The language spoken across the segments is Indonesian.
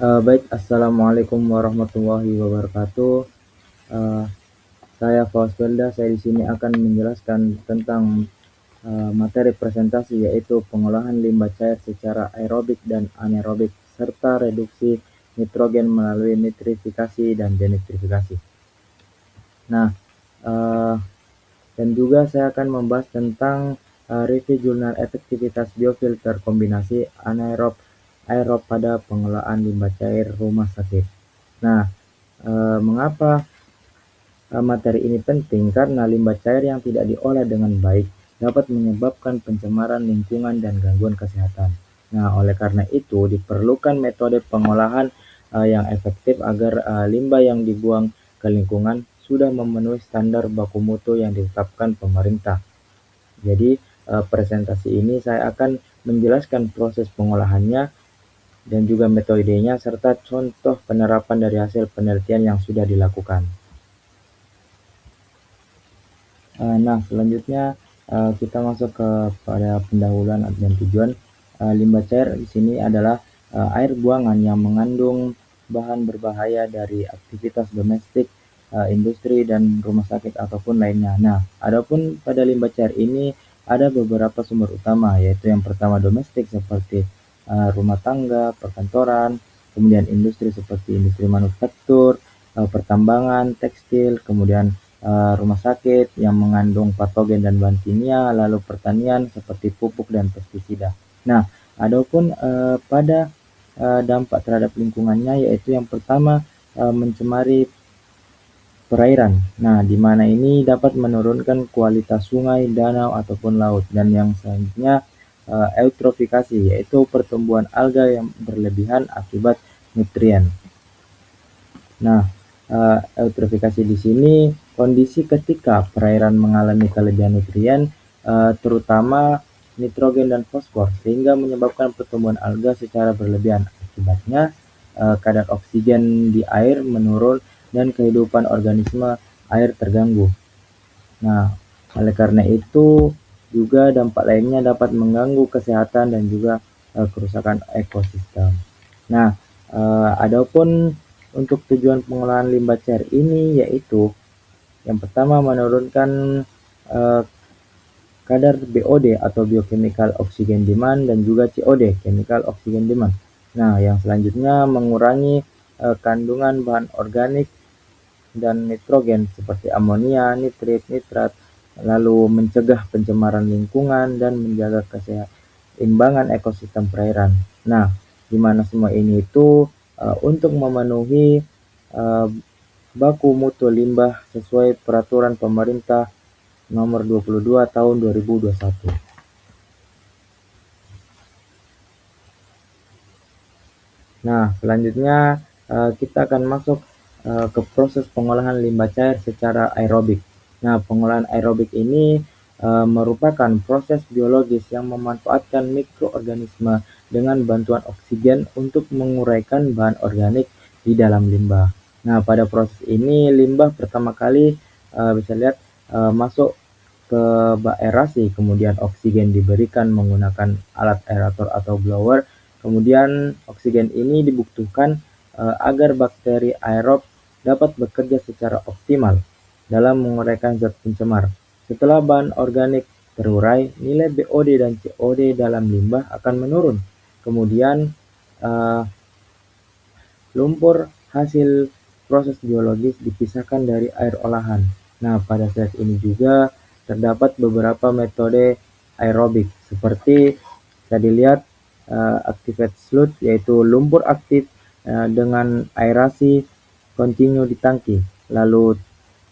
Baik, assalamualaikum warahmatullahi wabarakatuh. Eh, saya Faus Belda. Saya di sini akan menjelaskan tentang materi presentasi, yaitu pengolahan limbah cair secara aerobik dan anaerobik serta reduksi nitrogen melalui nitrifikasi dan denitrifikasi. Nah, eh, dan juga saya akan membahas tentang review jurnal efektivitas biofilter kombinasi anaerob aerob pada pengelolaan limbah cair rumah sakit. Nah, mengapa materi ini penting? Karena limbah cair yang tidak diolah dengan baik dapat menyebabkan pencemaran lingkungan dan gangguan kesehatan. Nah, oleh karena itu diperlukan metode pengolahan yang efektif agar limbah yang dibuang ke lingkungan sudah memenuhi standar baku mutu yang ditetapkan pemerintah. Jadi, presentasi ini saya akan menjelaskan proses pengolahannya dan juga metodenya serta contoh penerapan dari hasil penelitian yang sudah dilakukan. Nah, selanjutnya kita masuk kepada pendahuluan dan tujuan. Limbah cair di sini adalah air buangan yang mengandung bahan berbahaya dari aktivitas domestik, industri, dan rumah sakit ataupun lainnya. Nah, adapun pada limbah cair ini ada beberapa sumber utama, yaitu yang pertama domestik seperti rumah tangga, perkantoran, kemudian industri seperti industri manufaktur, pertambangan, tekstil, kemudian rumah sakit yang mengandung patogen dan bahan kimia, lalu pertanian seperti pupuk dan pestisida. Nah, adapun pada dampak terhadap lingkungannya, yaitu yang pertama mencemari perairan. Nah, di mana ini dapat menurunkan kualitas sungai, danau ataupun laut. Dan yang selanjutnya eutrofikasi, yaitu pertumbuhan alga yang berlebihan akibat nutrien. Nah, eutrofikasi di sini kondisi ketika perairan mengalami kelebihan nutrien, terutama nitrogen dan fosfor, sehingga menyebabkan pertumbuhan alga secara berlebihan. Akibatnya, kadar oksigen di air menurun dan kehidupan organisme air terganggu. Nah, oleh karena itu juga dampak lainnya dapat mengganggu kesehatan dan juga kerusakan ekosistem. Nah, adapun untuk tujuan pengolahan limbah cair ini yaitu yang pertama menurunkan kadar BOD atau biochemical oxygen demand dan juga COD, chemical oxygen demand. Nah, yang selanjutnya mengurangi kandungan bahan organik dan nitrogen seperti amonia, nitrit, nitrat, lalu mencegah pencemaran lingkungan dan menjaga keseimbangan ekosistem perairan. Nah, di mana semua ini itu untuk memenuhi baku mutu limbah sesuai peraturan pemerintah nomor 22 tahun 2021. Nah, selanjutnya kita akan masuk ke proses pengolahan limbah cair secara aerobik. Nah, pengolahan aerobik ini merupakan proses biologis yang memanfaatkan mikroorganisme dengan bantuan oksigen untuk menguraikan bahan organik di dalam limbah. Nah, pada proses ini limbah pertama kali bisa lihat masuk ke bak aerasi, kemudian oksigen diberikan menggunakan alat aerator atau blower. Kemudian oksigen ini dibutuhkan agar bakteri aerob dapat bekerja secara optimal dalam menguraikan zat pencemar. Setelah bahan organik terurai, nilai BOD dan COD dalam limbah akan menurun. Kemudian lumpur hasil proses biologis dipisahkan dari air olahan. Nah, pada saat ini juga terdapat beberapa metode aerobik seperti bisa dilihat activate sludge, yaitu lumpur aktif dengan aerasi kontinu di tangki. Lalu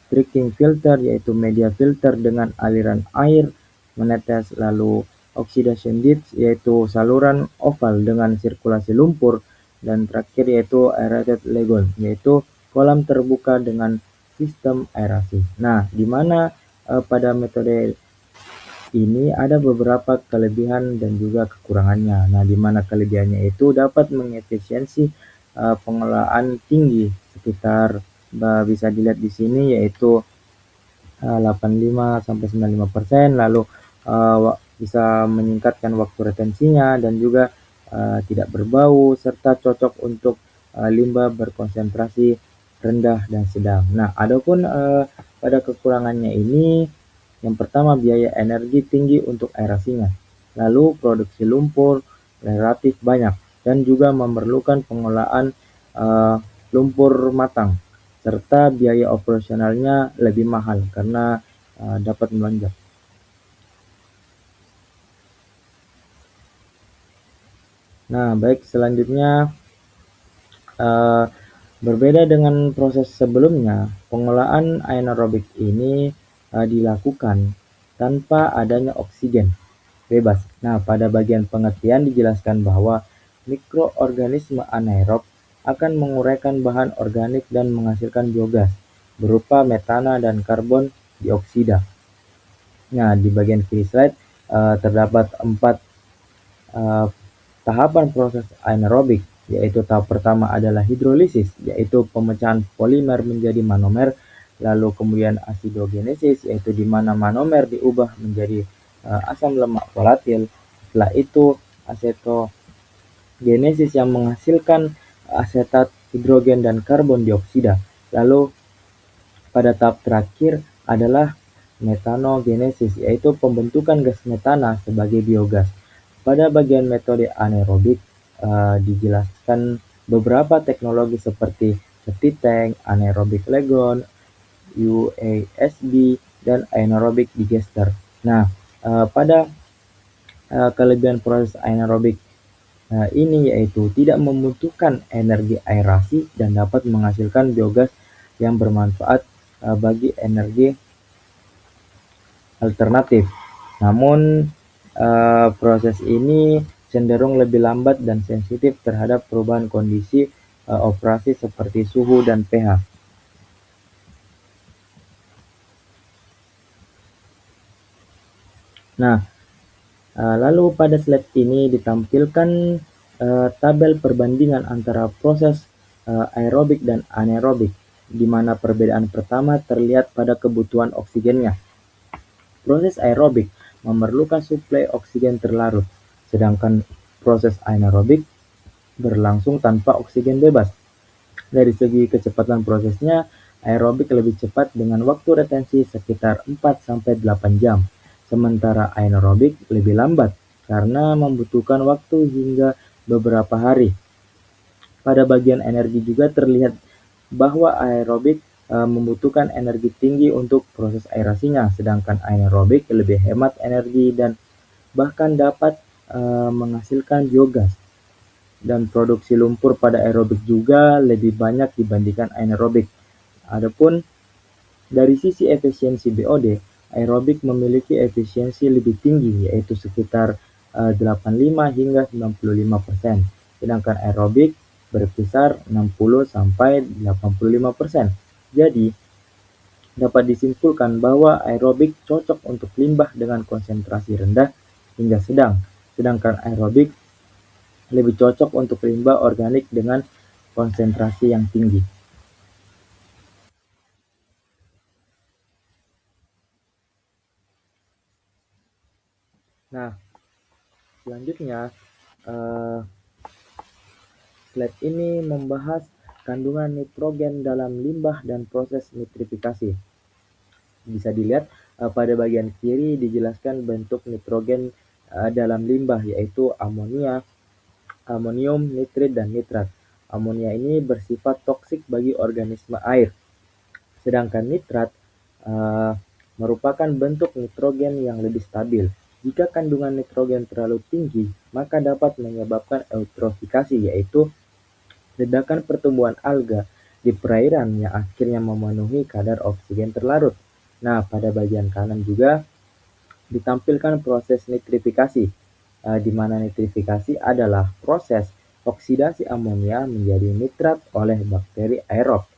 tricking filter, yaitu media filter dengan aliran air menetes. Lalu oxidation ditch, yaitu saluran oval dengan sirkulasi lumpur. Dan terakhir yaitu aerated lagoon, yaitu kolam terbuka dengan sistem aerasi. Nah, di mana pada metode ini ada beberapa kelebihan dan juga kekurangannya. Nah, di mana kelebihannya itu dapat mengefisiensi pengelolaan tinggi sekitar bisa dilihat di sini, yaitu 85 sampai 95%, lalu bisa meningkatkan waktu retensinya dan juga tidak berbau serta cocok untuk limbah berkonsentrasi rendah dan sedang. Nah, adapun pada kekurangannya ini, yang pertama biaya energi tinggi untuk aerasinya, lalu produksi lumpur relatif banyak dan juga memerlukan pengolahan uh, lumpur matang, serta biaya operasionalnya lebih mahal karena dapat melonjak. Nah, baik selanjutnya, uh, berbeda dengan proses sebelumnya, pengolahan anaerobik ini dilakukan tanpa adanya oksigen bebas. Nah, pada bagian pengertian dijelaskan bahwa mikroorganisme anaerob akan menguraikan bahan organik dan menghasilkan biogas berupa metana dan karbon dioksida. Nah, di bagian kiri slide terdapat 4 tahapan proses anaerobik, yaitu tahap pertama adalah hidrolisis, yaitu pemecahan polimer menjadi monomer, lalu kemudian asidogenesis, yaitu di mana monomer diubah menjadi asam lemak volatil. Setelah itu asetogenesis yang menghasilkan asetat, hidrogen, dan karbon dioksida. Lalu pada tahap terakhir adalah metanogenesis, yaitu pembentukan gas metana sebagai biogas. Pada bagian metode anaerobik dijelaskan beberapa teknologi seperti septic tank, anaerobic legon, UASB, dan anaerobic digester. Nah, pada kelebihan proses anaerobik ini yaitu tidak membutuhkan energi aerasi dan dapat menghasilkan biogas yang bermanfaat bagi energi alternatif. Namun proses ini cenderung lebih lambat dan sensitif terhadap perubahan kondisi operasi seperti suhu dan pH. Nah, lalu pada slide ini ditampilkan tabel perbandingan antara proses aerobik dan anaerobik, di mana perbedaan pertama terlihat pada kebutuhan oksigennya. Proses aerobik memerlukan suplai oksigen terlarut, sedangkan proses anaerobik berlangsung tanpa oksigen bebas. Dari segi kecepatan prosesnya, aerobik lebih cepat dengan waktu retensi sekitar 4-8 jam, sementara anaerobik lebih lambat karena membutuhkan waktu hingga beberapa hari. Pada bagian energi juga terlihat bahwa aerobik membutuhkan energi tinggi untuk proses aerasinya, sedangkan anaerobik lebih hemat energi dan bahkan dapat menghasilkan biogas. Dan produksi lumpur pada aerobik juga lebih banyak dibandingkan anaerobik. Adapun dari sisi efisiensi BOD, aerobik memiliki efisiensi lebih tinggi, yaitu sekitar 85 hingga 95%, sedangkan aerobik berkisar 60-85%. Jadi, dapat disimpulkan bahwa aerobik cocok untuk limbah dengan konsentrasi rendah hingga sedang, sedangkan aerobik lebih cocok untuk limbah organik dengan konsentrasi yang tinggi. Nah, selanjutnya slide ini membahas kandungan nitrogen dalam limbah dan proses nitrifikasi. Bisa dilihat pada bagian kiri dijelaskan bentuk nitrogen dalam limbah, yaitu amonia, amonium, nitrit, dan nitrat. Amonia ini bersifat toksik bagi organisme air, sedangkan nitrat merupakan bentuk nitrogen yang lebih stabil. Jika kandungan nitrogen terlalu tinggi, maka dapat menyebabkan eutrofikasi, yaitu ledakan pertumbuhan alga di perairan yang akhirnya memenuhi kadar oksigen terlarut. Nah, pada bagian kanan juga ditampilkan proses nitrifikasi, di mana nitrifikasi adalah proses oksidasi amonia menjadi nitrat oleh bakteri aerob.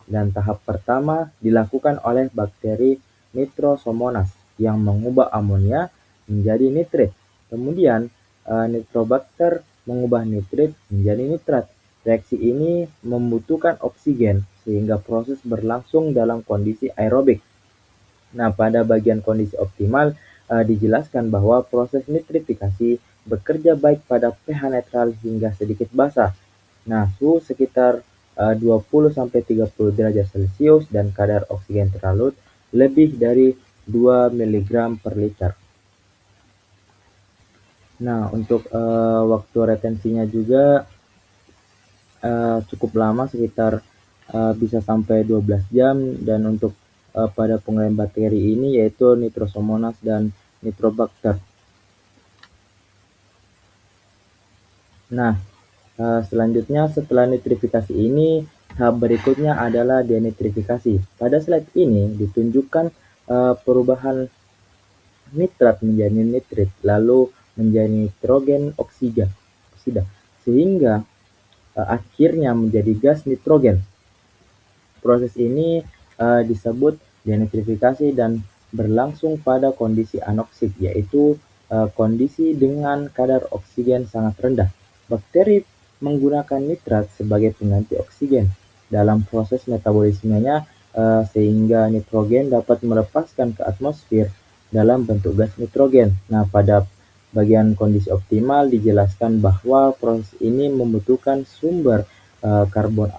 Dan tahap pertama dilakukan oleh bakteri Nitrosomonas yang mengubah amonia menjadi nitrit. Kemudian Nitrobacter mengubah nitrit menjadi nitrat. Reaksi ini membutuhkan oksigen sehingga proses berlangsung dalam kondisi aerobik. Nah, pada bagian kondisi optimal dijelaskan bahwa proses nitrifikasi bekerja baik pada pH netral hingga sedikit basa. Nah, suhu sekitar 20-30 derajat Celcius dan kadar oksigen terlarut lebih dari 2 mg per liter. Nah, untuk waktu retensinya juga cukup lama, sekitar bisa sampai 12 jam, dan untuk pada pengolahan bakteri ini yaitu Nitrosomonas dan Nitrobacter. Nah, selanjutnya setelah nitrifikasi ini, tahap berikutnya adalah denitrifikasi. Pada slide ini ditunjukkan perubahan nitrat menjadi nitrit, lalu menjadi nitrogen oksida, sehingga akhirnya menjadi gas nitrogen. Proses ini disebut denitrifikasi dan berlangsung pada kondisi anoksik, yaitu kondisi dengan kadar oksigen sangat rendah. Bakteri menggunakan nitrat sebagai pengganti oksigen dalam proses metabolismenya, sehingga nitrogen dapat melepaskan ke atmosfer dalam bentuk gas nitrogen. Nah, pada bagian kondisi optimal dijelaskan bahwa proses ini membutuhkan sumber karbon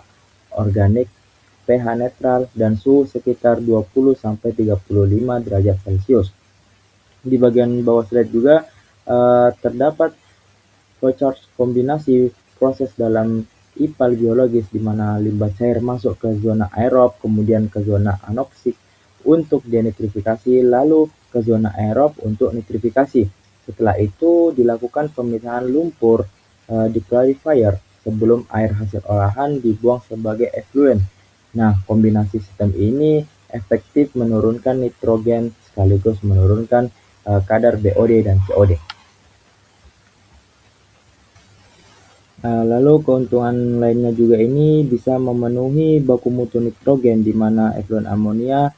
organik, pH netral, dan suhu sekitar 20-35 derajat Celcius. Di bagian bawah slide juga terdapat flowchart kombinasi proses dalam IPAL biologis, di mana limbah cair masuk ke zona aerob, kemudian ke zona anoksik untuk denitrifikasi, lalu ke zona aerob untuk nitrifikasi. Setelah itu dilakukan pemisahan lumpur di clarifier sebelum air hasil olahan dibuang sebagai efluen. Nah, kombinasi sistem ini efektif menurunkan nitrogen sekaligus menurunkan kadar BOD dan COD. Lalu keuntungan lainnya juga ini bisa memenuhi baku mutu nitrogen, di mana efluen amonia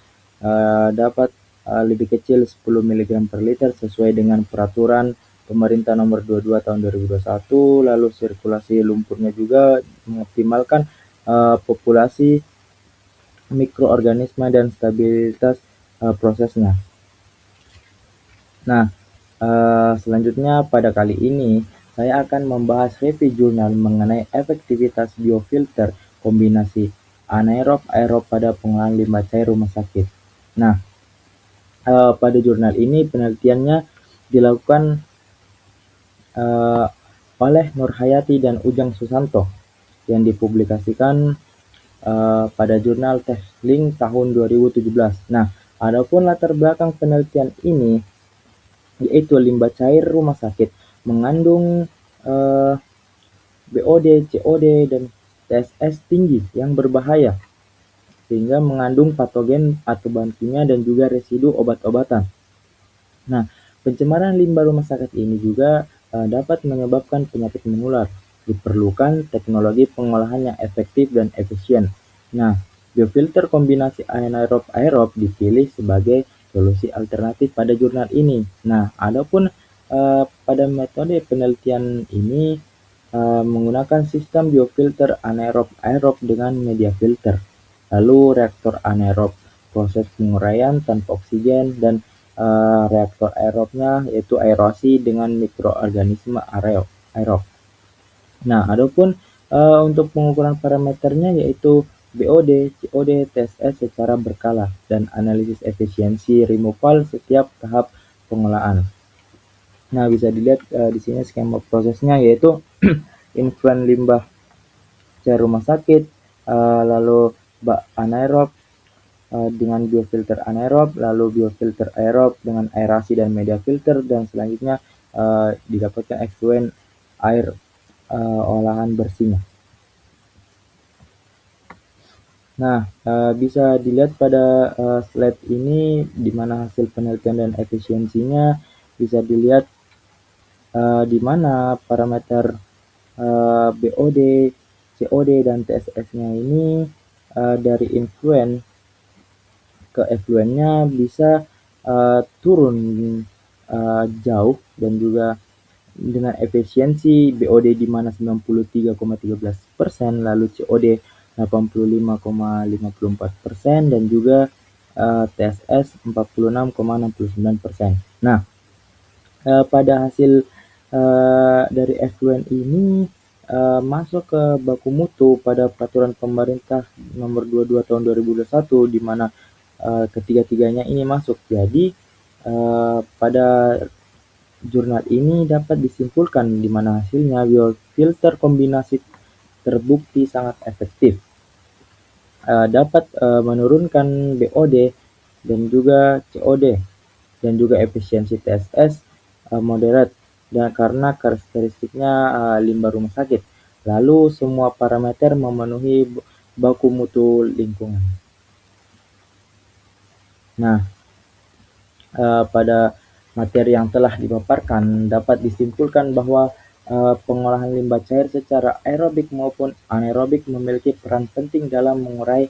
dapat lebih kecil 10 mg per liter sesuai dengan peraturan pemerintah nomor 22 tahun 2021. Lalu sirkulasi lumpurnya juga mengoptimalkan populasi mikroorganisme dan stabilitas prosesnya. Nah, selanjutnya pada kali ini saya akan membahas review jurnal mengenai efektivitas biofilter kombinasi anaerob aerob pada pengolahan limbah cair rumah sakit. Nah, pada jurnal ini penelitiannya dilakukan oleh Nurhayati dan Ujang Susanto yang dipublikasikan pada jurnal Tesling tahun 2017. Nah, adapun latar belakang penelitian ini yaitu limbah cair rumah sakit mengandung BOD, COD, dan TSS tinggi yang berbahaya, sehingga mengandung patogen atau bahan kimia dan juga residu obat-obatan. Nah, pencemaran limbah rumah sakit ini juga dapat menyebabkan penyakit menular. Diperlukan teknologi pengolahan yang efektif dan efisien. Nah, biofilter kombinasi anaerob-aerob dipilih sebagai solusi alternatif pada jurnal ini. Nah, adapun pada metode penelitian ini menggunakan sistem biofilter anaerob-aerob dengan media filter, lalu reaktor anaerob, proses penguraian tanpa oksigen, dan reaktor aerobnya yaitu aerasi dengan mikroorganisme aerob. Nah, adapun untuk pengukuran parameternya yaitu BOD, COD, TSS secara berkala, dan analisis efisiensi removal setiap tahap pengolahan. Nah, bisa dilihat di sini skema prosesnya yaitu influen limbah cair rumah sakit, lalu bak anaerob dengan biofilter anaerob, lalu biofilter aerob dengan aerasi dan media filter, dan selanjutnya didapatkan efluen air olahan bersihnya. Nah, bisa dilihat pada slide ini, di mana hasil penelitian dan efisiensinya bisa dilihat di mana parameter BOD, COD, dan TSS-nya ini dari influen ke efluennya bisa turun jauh, dan juga dengan efisiensi BOD di mana 93,13%, lalu COD 85,54%, dan juga TSS 46,69%. Nah, pada hasil dari efluen ini masuk ke baku mutu pada peraturan pemerintah nomor 22 tahun 2021 di mana ketiga-tiganya ini masuk. Jadi pada jurnal ini dapat disimpulkan di mana hasilnya biofilter kombinasi terbukti sangat efektif, dapat menurunkan BOD dan juga COD dan juga efisiensi TSS moderat dan karena karakteristiknya limbah rumah sakit. Lalu semua parameter memenuhi baku mutu lingkungan. Nah, pada materi yang telah dipaparkan dapat disimpulkan bahwa pengolahan limbah cair secara aerobik maupun anaerobik memiliki peran penting dalam mengurai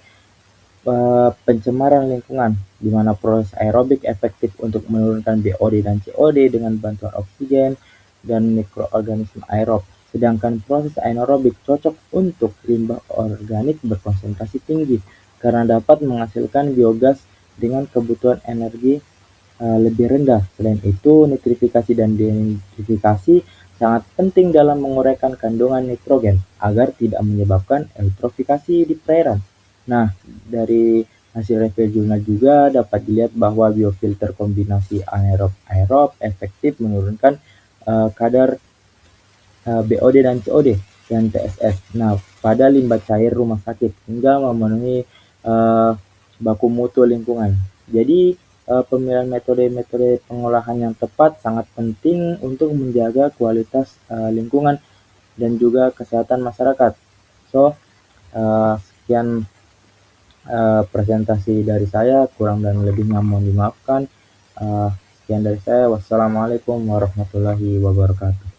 pencemaran lingkungan, di mana proses aerobik efektif untuk menurunkan BOD dan COD dengan bantuan oksigen dan mikroorganisme aerob, sedangkan proses anaerobik cocok untuk limbah organik berkonsentrasi tinggi karena dapat menghasilkan biogas dengan kebutuhan energi lebih rendah. Selain itu, nitrifikasi dan denitrifikasi sangat penting dalam menguraikan kandungan nitrogen agar tidak menyebabkan eutrofikasi di perairan. Nah, dari hasil review jurnal juga dapat dilihat bahwa biofilter kombinasi anaerob-aerob efektif menurunkan kadar BOD dan COD dan TSS. Nah, pada limbah cair rumah sakit hingga memenuhi baku mutu lingkungan. Jadi, pemilihan metode-metode pengolahan yang tepat sangat penting untuk menjaga kualitas lingkungan dan juga kesehatan masyarakat. So, sekian presentasi dari saya, kurang dan lebihnya mohon dimaafkan. Sekian dari saya, wassalamualaikum warahmatullahi wabarakatuh.